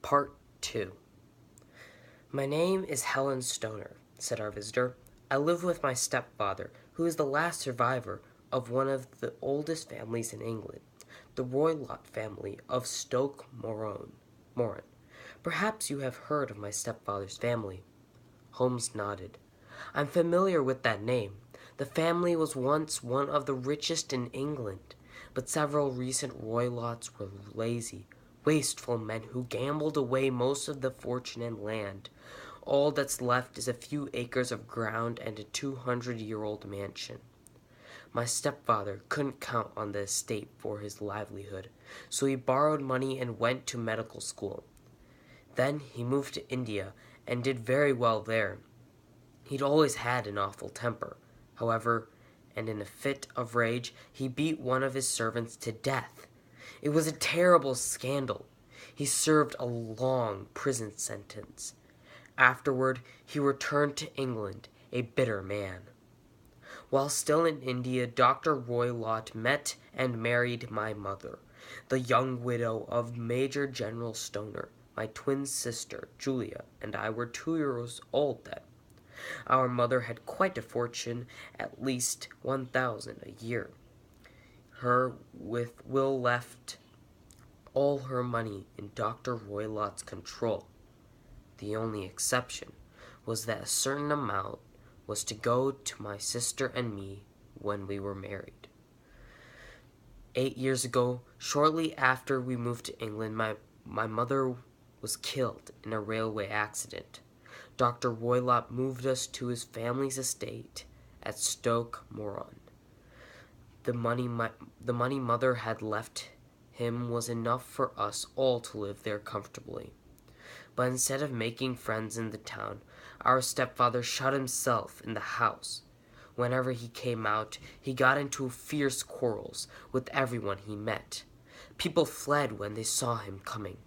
Part 2. My name is Helen Stoner, said our visitor. I live with my stepfather, who is the last survivor of one of the oldest families in England, the Roylott family of Stoke Moran. Perhaps you have heard of my stepfather's family. Holmes nodded. I'm familiar with that name. The family was once one of the richest in England, but several recent Roylotts were lazy, wasteful men who gambled away most of the fortune and land. All that's left is a few acres of ground and a 200-year-old mansion. My stepfather couldn't count on the estate for his livelihood, so he borrowed money and went to medical school. Then he moved to India and did very well there. He'd always had an awful temper, however, and in a fit of rage he beat one of his servants to death. It was a terrible scandal. He served a long prison sentence. Afterward, he returned to England, a bitter man. While still in India, Dr. Roylott met and married my mother, the young widow of Major General Stoner. My twin sister, Julia, and I were 2 years old then. Our mother had quite a fortune, at least 1,000 a year. Her with Will left all her money in Dr. Roylott's control. The only exception was that a certain amount was to go to my sister and me when we were married. 8 years ago, shortly after we moved to England, my mother was killed in a railway accident. Dr. Roylott moved us to his family's estate at Stoke Moran. The money mother had left him was enough for us all to live there comfortably. But instead of making friends in the town, our stepfather shut himself in the house. Whenever he came out, he got into fierce quarrels with everyone he met. People fled when they saw him coming.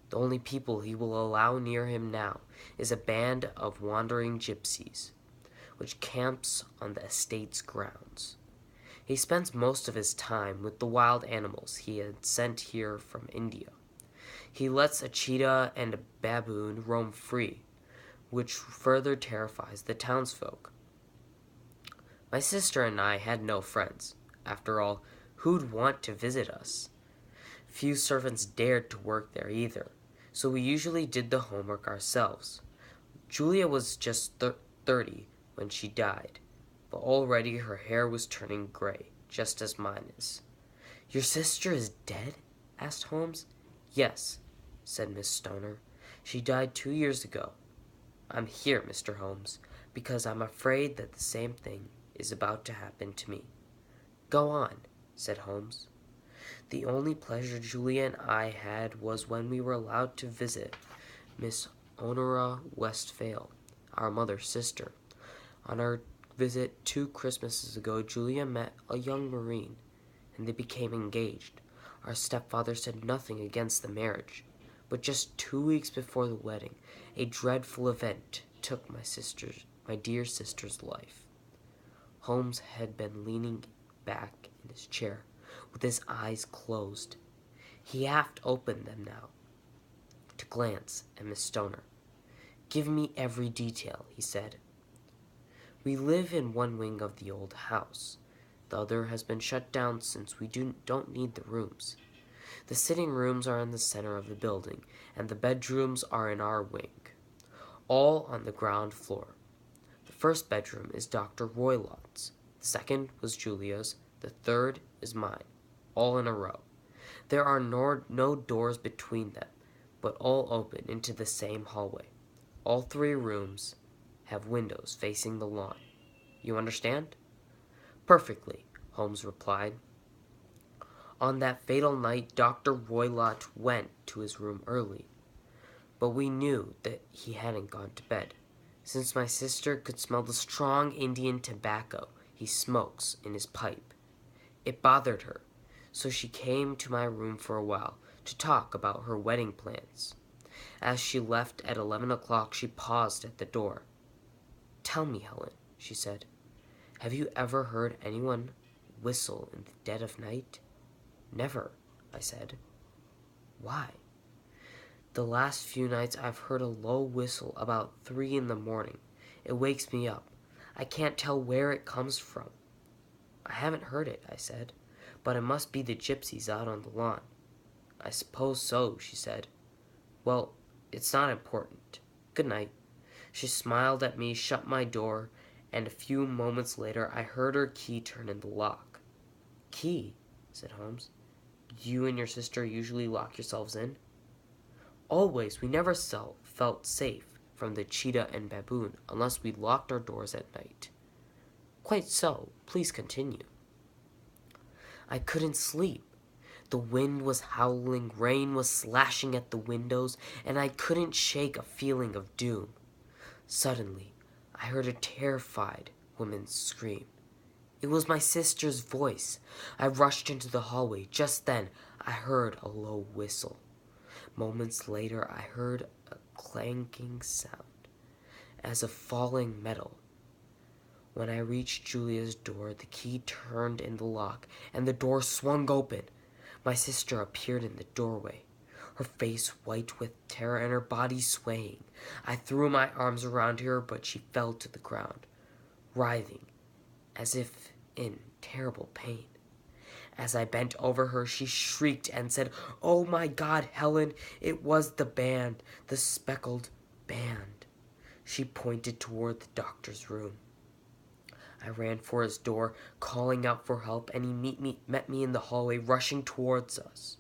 The only people he will allow near him now is a band of wandering gypsies, which camps on the estate's grounds. He spends most of his time with the wild animals he had sent here from India. He lets a cheetah and a baboon roam free, which further terrifies the townsfolk. My sister and I had no friends. After all, who'd want to visit us? Few servants dared to work there either, so we usually did the homework ourselves. Julia was just 30 when she died, but already her hair was turning gray, just as mine is. Your sister is dead? Asked Holmes. Yes, said Miss Stoner. She died 2 years ago. I'm here, Mr. Holmes, because I'm afraid that the same thing is about to happen to me. Go on, said Holmes. The only pleasure Julia and I had was when we were allowed to visit Miss Honora Westphale, our mother's sister. On our visit 2 Christmases ago, Julia met a young Marine, and they became engaged. Our stepfather said nothing against the marriage, but just 2 weeks before the wedding, a dreadful event took my dear sister's life. Holmes had been leaning back in his chair, with his eyes closed. He half opened them now, to glance at Miss Stoner. Give me every detail, he said. We live in one wing of the old house. The other has been shut down since we don't need the rooms. The sitting rooms are in the center of the building, and the bedrooms are in our wing, all on the ground floor. The first bedroom is Dr. Roylott's. The second was Julia's. The third is mine, all in a row. There are no doors between them, but all open into the same hallway. All 3 rooms have windows facing the lawn. You understand? Perfectly, Holmes replied. On that fatal night, Dr. Roylott went to his room early, but we knew that he hadn't gone to bed, since my sister could smell the strong Indian tobacco he smokes in his pipe. It bothered her, so she came to my room for a while to talk about her wedding plans. As she left at 11 o'clock, she paused at the door. Tell me, Helen, she said, have you ever heard anyone whistle in the dead of night? Never, I said. Why? The last few nights I've heard a low whistle about 3 in the morning. It wakes me up. I can't tell where it comes from." "I haven't heard it," I said, "but it must be the gypsies out on the lawn." "I suppose so," she said. "Well, it's not important. Good night." She smiled at me, shut my door, and a few moments later I heard her key turn in the lock. "Key?" said Holmes. "You and your sister usually lock yourselves in?" "Always. We never felt safe from the cheetah and baboon unless we locked our doors at night." "Quite so. Please continue." "I couldn't sleep. The wind was howling, rain was slashing at the windows, and I couldn't shake a feeling of doom. Suddenly, I heard a terrified woman scream. It was my sister's voice. I rushed into the hallway. Just then, I heard a low whistle. Moments later, I heard a clanking sound, as of falling metal. When I reached Julia's door, the key turned in the lock, and the door swung open. My sister appeared in the doorway, her face white with terror and her body swaying. I threw my arms around her, but she fell to the ground, writhing, as if in terrible pain. As I bent over her, she shrieked and said, "Oh my God, Helen, it was the band, the Speckled band." She pointed toward the doctor's room. I ran for his door, calling out for help, and he met me in the hallway, rushing towards us.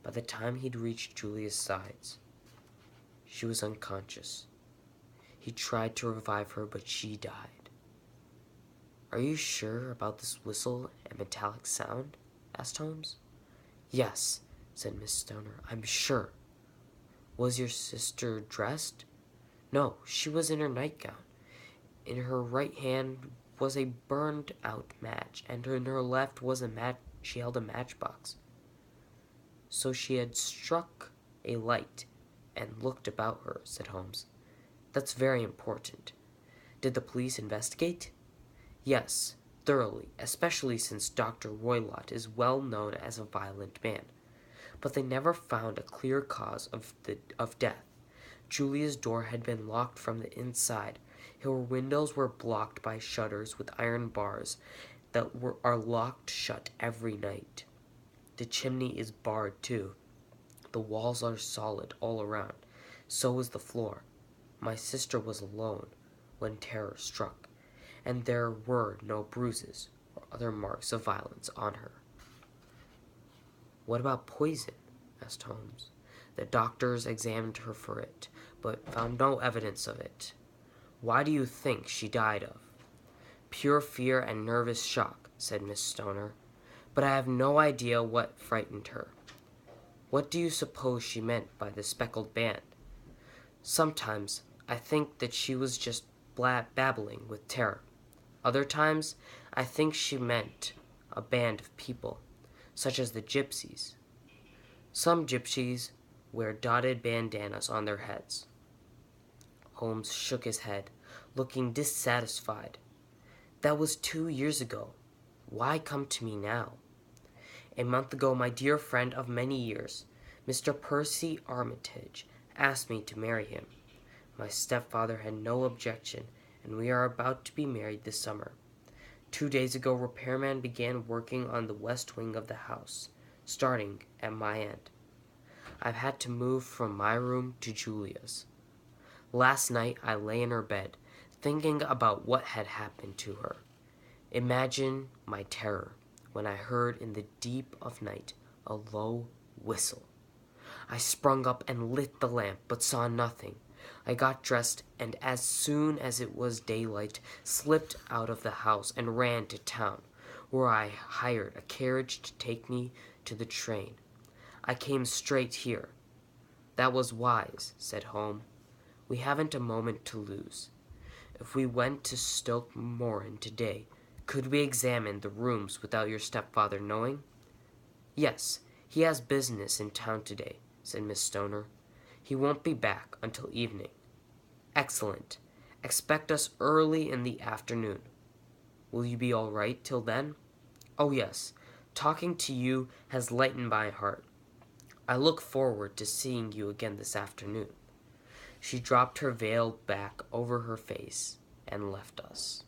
By the time he'd reached Julia's sides, she was unconscious. He tried to revive her, but she died. "Are you sure about this whistle and metallic sound?" asked Holmes. "Yes," said Miss Stoner, "I'm sure." "Was your sister dressed?" "No, she was in her nightgown. In her right hand was a burned-out match, and in her left was she held a matchbox." "So she had struck a light and looked about her," said Holmes. "That's very important. Did the police investigate?" "Yes, thoroughly, especially since Dr. Roylott is well known as a violent man. But they never found a clear cause of death. Julia's door had been locked from the inside. Her windows were blocked by shutters with iron bars that are locked shut every night. The chimney is barred too. The walls are solid all around. So is the floor. My sister was alone when terror struck, and there were no bruises or other marks of violence on her." "What about poison?" asked Holmes. "The doctors examined her for it, but found no evidence of it." "Why do you think she died of?" "Pure fear and nervous shock," said Miss Stoner. "But I have no idea what frightened her." "What do you suppose she meant by the Speckled band?" "Sometimes I think that she was just babbling with terror. Other times I think she meant a band of people, such as the gypsies. Some gypsies wear dotted bandanas on their heads." Holmes shook his head, looking dissatisfied. "That was 2 years ago. Why come to me now?" "A month ago, my dear friend of many years, Mr. Percy Armitage, asked me to marry him. My stepfather had no objection, and we are about to be married this summer. 2 days ago, repairmen began working on the west wing of the house, starting at my end. I've had to move from my room to Julia's. Last night I lay in her bed, thinking about what had happened to her. Imagine my terror when I heard in the deep of night a low whistle. I sprung up and lit the lamp, but saw nothing. I got dressed, and as soon as it was daylight, slipped out of the house and ran to town, where I hired a carriage to take me to the train. I came straight here." "That was wise," said Holmes. "We haven't a moment to lose. If we went to Stoke Moran today, could we examine the rooms without your stepfather knowing?" "Yes, he has business in town today," said Miss Stoner. "He won't be back until evening." "Excellent. Expect us early in the afternoon. Will you be all right till then?" "Oh, yes. Talking to you has lightened my heart. I look forward to seeing you again this afternoon." She dropped her veil back over her face and left us.